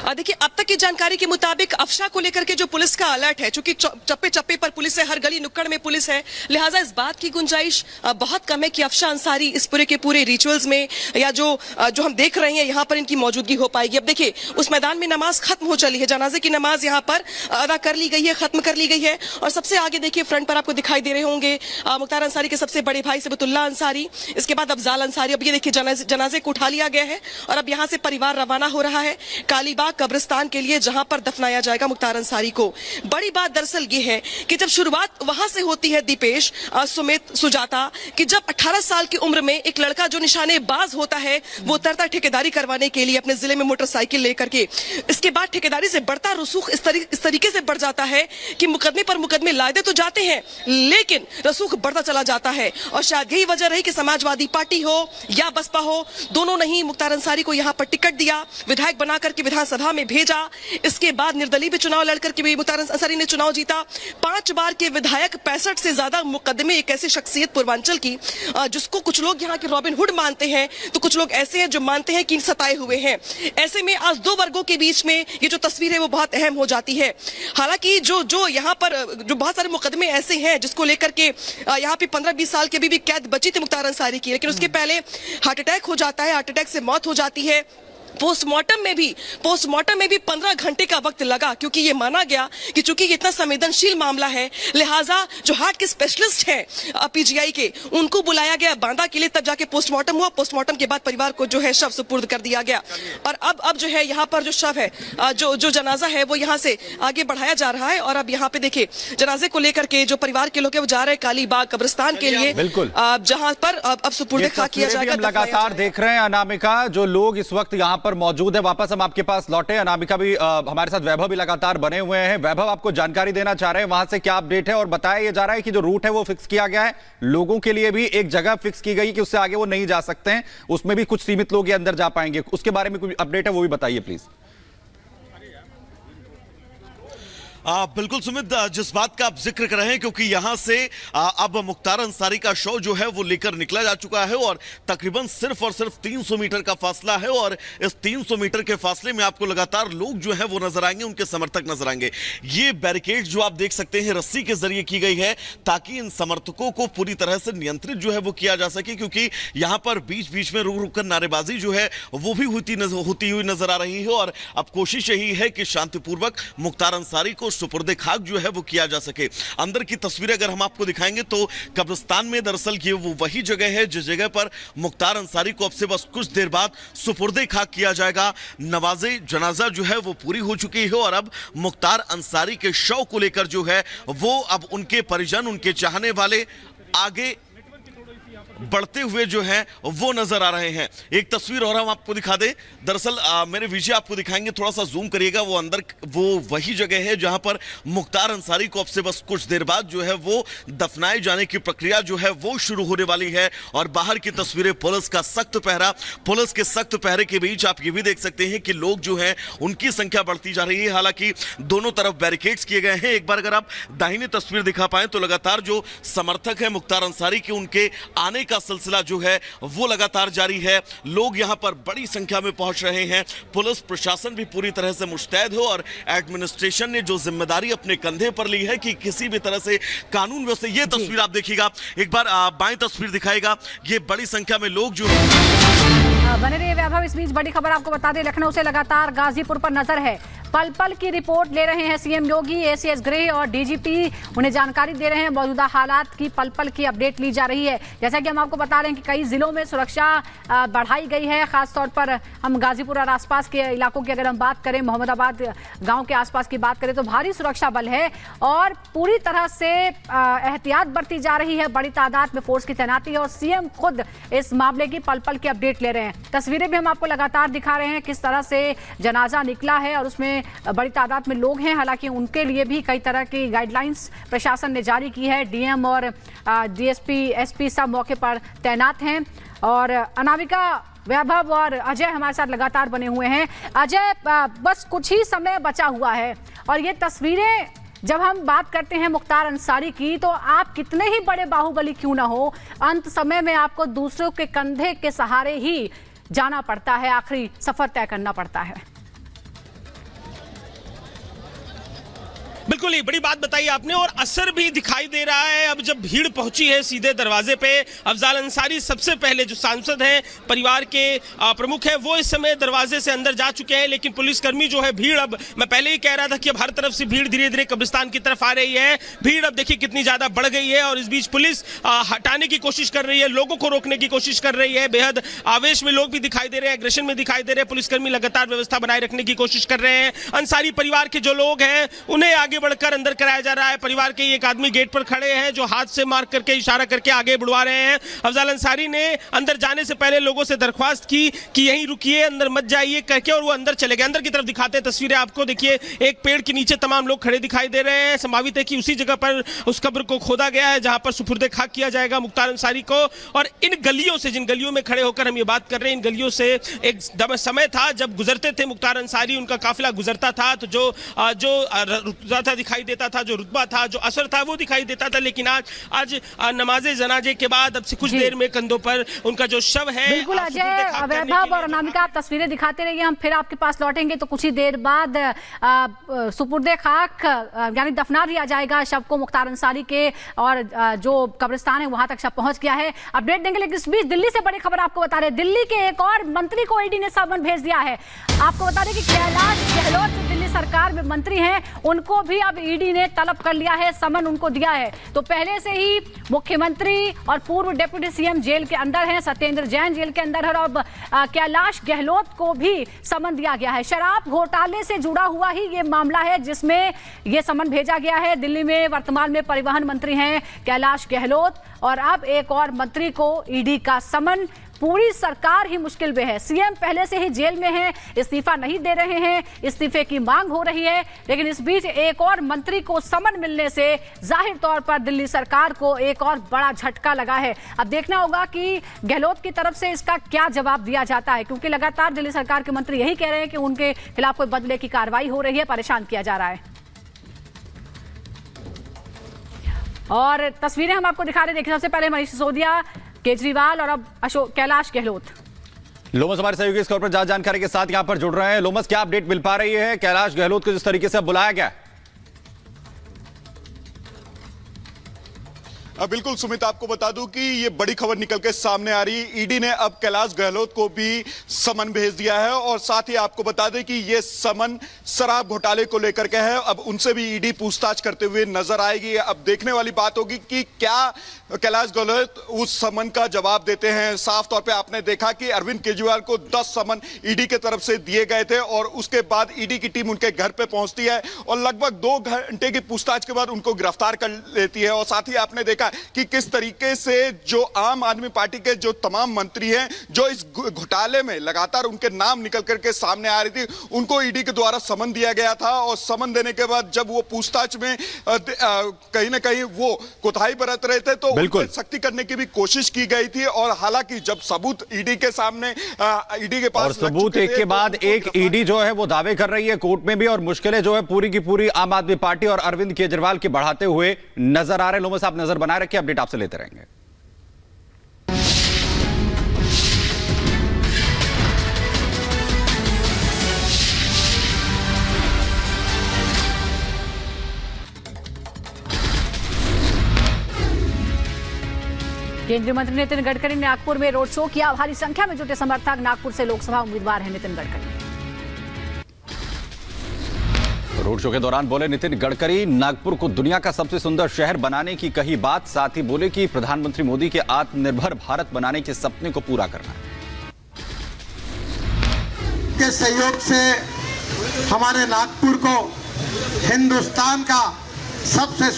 देखिए, अब तक की जानकारी के मुताबिक अफशा को लेकर के जो पुलिस का अलर्ट है, चूंकि चप्पे चप्पे पर पुलिस है, हर गली नुक्कड़ में पुलिस है, लिहाजा इस बात की गुंजाइश बहुत कम है कि अफशा अंसारी इस पूरे के पूरे रिचुअल्स में या जो हम देख रहे हैं यहाँ पर इनकी मौजूदगी हो पाएगी। अब देखिए, उस मैदान में नमाज खत्म हो चली है, जनाजे की नमाज यहाँ पर अदा कर ली गई है, खत्म कर ली गई है। और सबसे आगे देखिए फ्रंट पर आपको दिखाई दे रहे होंगे मुख्तार अंसारी के सबसे बड़े भाई सबतुल्ला अंसारी, इसके बाद अफजाल अंसारी। अब ये देखिए जनाजे को उठा लिया गया है और अब यहाँ से परिवार रवाना हो रहा है कालीबाग कब्रिस्तान के लिए, जहां पर दफनाया जाएगा मुख्तार अंसारी को। बड़ी बात दरअसल ये है कि जब शुरुआत वहां से होती है दीपेश, सुमित, सुजाता, कि जब 18 साल की उम्र में एक लड़का जो निशानेबाज होता है वो उतरता ठेकेदारी करवाने के लिए अपने जिले में मोटरसाइकिल लेकर के, इसके बाद ठेकेदारी से बढ़ता रसूख इस तरीके से बढ़ जाता है कि मुकदमे पर मुकदमे लादे तो जाते हैं लेकिन रसूख बढ़ता चला जाता है। और शायद यही वजह रही कि समाजवादी पार्टी हो या बसपा हो, दोनों ने ही मुख्तार अंसारी को यहां पर टिकट दिया, विधायक बनाकर के विधानसभा में भेजा। इसके बाद निर्दलीय भी चुनाव लड़कर के भी मुख्तार अंसारी ने चुनाव जीता। 5 बार के विधायक, 65 से ज्यादा मुकदमे। एक ऐसी शख्सियत पूर्वांचल की जिसको कुछ लोग यहाँ के रॉबिन हुड मानते हैं, तो कुछ लोग ऐसे हैं जो मानते हैं कि सताए हुए हैं। ऐसे में आज 2 वर्गों के बीच में ये जो तस्वीर है वो बहुत अहम हो जाती है। हालांकि जो यहाँ पर जो बहुत सारे मुकदमे ऐसे हैं जिसको लेकर के यहाँ पे 15-20 साल की अभी भी कैद बची थी मुख्तार अंसारी की, लेकिन उसके पहले हार्ट अटैक हो जाता है, हार्ट अटैक से मौत हो जाती है। पोस्टमार्टम में भी 15 घंटे का वक्त लगा, क्योंकि ये माना गया कि चूंकि ये इतना संवेदनशील मामला है, लिहाजा जो हार्ट के स्पेशलिस्ट हैं पीजीआई के, उनको बुलाया गया बांदा के लिए, तब जाके पोस्टमार्टम हुआ। पोस्टमार्टम के बाद परिवार को जो है शव सुपुर्द कर दिया गया। और अब जो है यहाँ पर जो शव है, जो जनाजा है वो यहाँ से आगे बढ़ाया जा रहा है। और अब यहाँ पे देखिए जनाजे को लेकर के जो परिवार के लोग हैं वो जा रहे हैं कालीबाग कब्रिस्तान के लिए, बिल्कुल जहाँ पर अब सुपुर्द खा किया जाएगा। लगातार देख रहे हैं अनामिका, जो लोग इस वक्त यहाँ पर मौजूद है। वापस हम आपके पास लौटे, अनामिका भी हमारे साथ, वैभव भी लगातार बने हुए हैं। वैभव, आपको जानकारी देना चाह रहे हैं वहां से क्या अपडेट है? और बताया ये जा रहा है कि जो रूट है वो फिक्स किया गया है, लोगों के लिए भी एक जगह फिक्स की गई कि उससे आगे वो नहीं जा सकते हैं, उसमें भी कुछ सीमित लोग अंदर जा पाएंगे। उसके बारे में कोई अपडेट है वो भी बताइए प्लीज। बिल्कुल सुमित, जिस बात का आप जिक्र कर रहे हैं, क्योंकि यहां से अब मुख्तार अंसारी का शव जो है वो लेकर निकला जा चुका है और तकरीबन सिर्फ और सिर्फ 300 मीटर का फासला है। और इस 300 मीटर के फासले में आपको लगातार लोग जो है वो नजर आएंगे, उनके समर्थक नजर आएंगे। ये बैरिकेड जो आप देख सकते हैं रस्सी के जरिए की गई है ताकि इन समर्थकों को पूरी तरह से नियंत्रित जो है वो किया जा सके, क्योंकि यहां पर बीच बीच में रुक रुक कर नारेबाजी जो है वो भी होती हुई नजर आ रही है। और अब कोशिश यही है कि शांतिपूर्वक मुख्तार अंसारी को सुपुर्दे खाक जो है वो किया जा सके। अंदर की तस्वीरें अगर हम आपको दिखाएंगे तो कब्रिस्तान में दरअसल ये वो वही जगह है जिस जगह पर मुख्तार अंसारी को अब से बस कुछ देर बाद सुपुर्दे खाक किया जाएगा। नवाजे जनाजा जो है वो पूरी हो चुकी है और अब मुख्तार अंसारी के शव को लेकर जो है वो अब उनके परिजन, उनके चाहने वाले आगे बढ़ते हुए जो है वो नजर आ रहे हैं। एक तस्वीर और हम आपको दिखा दें, दरअसल मेरे विजय आपको दिखाएंगे, थोड़ा सा जूम करिएगा, वो अंदर वो वही जगह है जहां पर मुख्तार अंसारी को अब से बस कुछ देर बाद जो है वो दफनाए जाने की प्रक्रिया जो है वो शुरू होने वाली है। और बाहर की तस्वीरें, पुलिस का सख्त पहरा, पुलिस के सख्त पहरे के बीच आप ये भी देख सकते हैं कि लोग जो है उनकी संख्या बढ़ती जा रही है। हालांकि दोनों तरफ बैरिकेड्स किए गए हैं। एक बार अगर आप दाहिनी तस्वीर दिखा पाए तो लगातार जो समर्थक है मुख्तार अंसारी के, उनके आने का सिलसिला जो है वो लगातार जारी है। लोग यहां पर बड़ी संख्या में पहुंच रहे हैं। पुलिस प्रशासन भी पूरी तरह से मुस्तैद हो और एडमिनिस्ट्रेशन ने जो जिम्मेदारी अपने कंधे पर ली है कि किसी भी तरह से कानून व्यवस्था, ये तस्वीर आप देखिएगा, एक बार बाएं तस्वीर दिखाएगा, ये बड़ी संख्या में लोग जो बने रहिए वैभव। इस बीच बड़ी खबर आपको बता दें, लखनऊ से लगातार गाजीपुर पर नजर है। पल पल की रिपोर्ट ले रहे हैं सीएम योगी, एसीएस गृह और डीजीपी उन्हें जानकारी दे रहे हैं। मौजूदा हालात की पल पल की अपडेट ली जा रही है। जैसा कि हम आपको बता रहे हैं कि कई जिलों में सुरक्षा बढ़ाई गई है। खासतौर पर हम गाजीपुर और आसपास के इलाकों की अगर हम बात करें, मोहम्मदाबाद गांव के आसपास की बात करें तो भारी सुरक्षा बल है और पूरी तरह से एहतियात बरती जा रही है। बड़ी तादाद में फोर्स की तैनाती है और सीएम खुद इस मामले की पल पल की अपडेट ले रहे हैं। तस्वीरें भी हम आपको लगातार दिखा रहे हैं किस तरह से जनाजा निकला है और उसमें बड़ी तादाद में लोग हैं। हालांकि उनके लिए भी कई तरह की गाइडलाइंस प्रशासन ने जारी की है। डीएम और डीएसपी, एसपी सब मौके पर तैनात हैं। और अनामिका, वैभव और अजय हमारे साथ लगातार बने हुए हैं। अजय, बस कुछ ही समय बचा हुआ है और ये तस्वीरें जब हम बात करते हैं मुख्तार अंसारी की, तो आप कितने ही बड़े बाहुबली क्यों ना हो, अंत समय में आपको दूसरों के कंधे के सहारे ही जाना पड़ता है, आखिरी सफर तय करना पड़ता है। बिल्कुल ही बड़ी बात बताई आपने और असर भी दिखाई दे रहा है। अब जब भीड़ पहुंची है सीधे दरवाजे पे, अफजाल अंसारी सबसे पहले जो सांसद हैं, परिवार के प्रमुख हैं, वो इस समय दरवाजे से अंदर जा चुके हैं। लेकिन पुलिसकर्मी जो है, भीड़ अब मैं पहले ही कह रहा था कि अब हर तरफ से भीड़ धीरे धीरे कब्रिस्तान की तरफ आ रही है। भीड़ अब देखिए कितनी ज्यादा बढ़ गई है और इस बीच पुलिस हटाने की कोशिश कर रही है, लोगों को रोकने की कोशिश कर रही है। बेहद आवेश में लोग भी दिखाई दे रहे हैं, एग्रेशन में दिखाई दे रहे हैं। पुलिसकर्मी लगातार व्यवस्था बनाए रखने की कोशिश कर रहे हैं। अंसारी परिवार के जो लोग हैं उन्हें आगे बढ़कर अंदर कराया जा रहा है। परिवार के एक आदमी गेट पर खड़े हैं जो हाथ से मार्क करके इशारा करके आगे बढ़वा रहे हैं। अफजाल अंसारी ने अंदर जाने से पहले लोगों से दरख्वास्त की कि यहीं रुकिए, अंदर मत जाइए करके, और वो अंदर चले गए। अंदर की तरफ दिखाते हैं तस्वीरें आपको। देखिए एक पेड़ के नीचे तमाम लोग खड़े दिखाई दे रहे हैं। संभावित है कि उसी जगह पर उस कब्र को खोदा गया है जहां पर सुपुर्दे खाक किया जाएगा मुख्तार अंसारी को। और इन गलियों से, जिन गलियों में खड़े होकर हम ये बात कर रहे हैं, इन गलियों से एक समय था जब गुजरते थे मुख्तार अंसारी, उनका काफिला गुजरता था तो जो रुतबा दिखाई देता था, जो रुतबा था, जो असर था, वो दिखाई देता था। लेकिन आज नमाजे जनाजे के बाद अब से कुछ देर में कंधों पर उनका जो शव है। बिल्कुल अजय, वैभव और अनामिका, आप तस्वीरें दिखाते रहिए, हम फिर आपके पास लौटेंगे। तो कुछ ही देर बाद सुपुर्दे खाक यानी दफना दिया जाएगा शव को मुख्तार अंसारी के, और जो कब्रिस्तान है वहां तक शव पहुंच गया है। अपडेट देंगे, लेकिन इस बीच दिल्ली से बड़ी खबर आपको बता रहे हैं। दिल्ली के एक और मंत्री को ईडी ने समन भेज दिया है। आपको बता दें कि कैलाश गहलोत जो दिल्ली सरकार में मंत्री हैं, उनको भी अब ईडी ने तलब कर लिया है, समन उनको दिया है। तो पहले से ही मुख्यमंत्री और पूर्व डिप्टी सीएम जेल के अंदर हैं, सत्येंद्र जैन जेल के अंदर है, और अब कैलाश गहलोत को भी समन दिया गया है। शराब घोटाले से जुड़ा हुआ ही ये मामला है जिसमें ये समन भेजा गया है। दिल्ली में वर्तमान में परिवहन मंत्री हैं कैलाश गहलोत, और अब एक और मंत्री को ईडी का समन। पूरी सरकार ही मुश्किल में है। सीएम पहले से ही जेल में है, इस्तीफा नहीं दे रहे हैं, इस्तीफे की मांग हो रही है। लेकिन इस बीच एक और मंत्री को समन मिलने से जाहिर तौर पर दिल्ली सरकार को एक और बड़ा झटका लगा है। अब देखना होगा कि गहलोत की तरफ से इसका क्या जवाब दिया जाता है, क्योंकि लगातार दिल्ली सरकार के मंत्री यही कह रहे हैं कि उनके खिलाफ कोई बदले की कार्रवाई हो रही है, परेशान किया जा रहा है। और तस्वीरें हम आपको दिखा रहे हैं। देखिए, सबसे पहले मनीष सिसोदिया, केजरीवाल, और अब अशोक कैलाश गहलोत। लोमस हमारे सहयोगी इस खबर पर ज्यादा जानकारी के साथ यहां पर जुड़ रहे हैं। लोमस, क्या अपडेट मिल पा रही है कैलाश गहलोत को जिस तरीके से बुलाया गया? बिल्कुल सुमित, आपको बता दूं कि ये बड़ी खबर निकल के सामने आ रही है। ईडी ने अब कैलाश गहलोत को भी समन भेज दिया है, और साथ ही आपको बता दें कि ये समन शराब घोटाले को लेकर के है। अब उनसे भी ईडी पूछताछ करते हुए नजर आएगी। अब देखने वाली बात होगी कि क्या कैलाश गहलोत उस समन का जवाब देते हैं। साफ तौर पे आपने देखा कि अरविंद केजरीवाल को 10 समन ईडी की तरफ से दिए गए थे, और उसके बाद ईडी की टीम उनके घर पे पहुंचती है और लगभग 2 घंटे की पूछताछ के बाद उनको गिरफ्तार कर लेती है। और साथ ही आपने देखा कि किस तरीके से जो आम आदमी पार्टी के जो तमाम मंत्री हैं, जो इस घोटाले में लगातार उनके नाम निकल करके सामने आ रही थी, उनको ईडी के द्वारा समन दिया गया था। और समन देने के बाद जब वो पूछताछ में कहीं ना कहीं वो कोताही बरत रहे थे, तो उनको सख्ती करने की भी कोशिश की गई थी। और हालांकि जब सबूत ईडी के सामने, ईडी के पास, और सबूत एक के बाद एक ईडी जो है वो दावे कर रही है कोर्ट में भी, और मुश्किलें जो है पूरी की पूरी आम आदमी पार्टी और अरविंद केजरीवाल के बढ़ाते हुए नजर आ रहे हैं। लोमस, आप नजर बनाए रखिए, अपडेट आपसे लेते रहेंगे। केंद्रीय मंत्री नितिन गडकरी ने नागपुर में रोड शो किया। भारी संख्या में जुटे समर्थक। नागपुर से लोकसभा उम्मीदवार हैं नितिन गडकरी। रोड शो के दौरान बोले नितिन गडकरी, नागपुर को दुनिया का सबसे सुंदर शहर बनाने की कही बात। साथ ही बोले कि प्रधानमंत्री मोदी के आत्मनिर्भर भारत बनाने के सपने को पूरा करना है। के सहयोग से हमारे नागपुर को हिंदुस्तान का सबसे